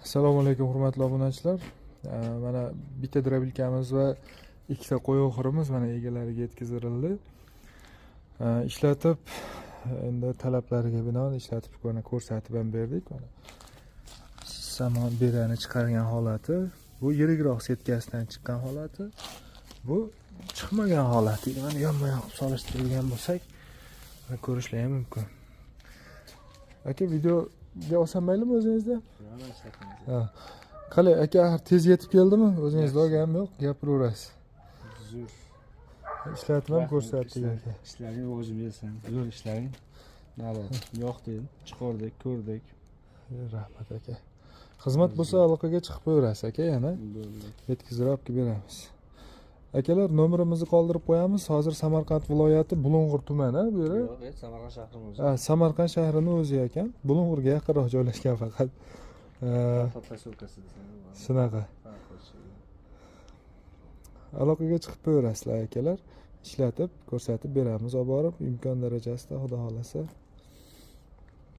Assalomu alaykum hurmatli obunachilar. Mana bitta drabilkamiz va ikkita qo'y oxirimiz mana egalariga yetkazildi. Ishlatib endi talablariga binoan ishlatib ko'rsatib ham berdik. Mana samon berani chiqargan holati, bu yirikroq setkasidan chiqqan holati, bu chiqmagan holati. Mana yonma-yon solishtirilgan bo'lsak, ko'rishlar ham mumkin. Aka, videoga olsam maylimi o'zingizda? Ha. Qalay aka, tez yetib keldimi? O'zingiz logam yo'q, gapiraverasiz. Zo'r. Ishlatib ham ko'rsatdik aka. Ishlaring o'zim yesam, zo'r ishlaring. Navbat, yo'qdi, chiqardik, ko'rdik. Rahmat aka. Xizmat bo'lsa aloqaga chiqib qo'yaverasiz aka, yana Bo'ldi. yetkazib olib beramiz. Akalar, nomerimizni qoldirib qo'yamiz. Hozir Samarqand viloyati Bulung'ur tumani, bu yer. Yo'q, Samarqand shahrining o'zi. Ha, Samarqand shahrining o'zi ekan. Bulung'urga yaqinroq joylashgan faqat. Posilkasi desam. Shunaqa. Aloqaga chiqib qo'yaverasizlar akalar. Ishlatib, ko'rsatib beramiz olib borib, imkon darajasida xudo xolasa.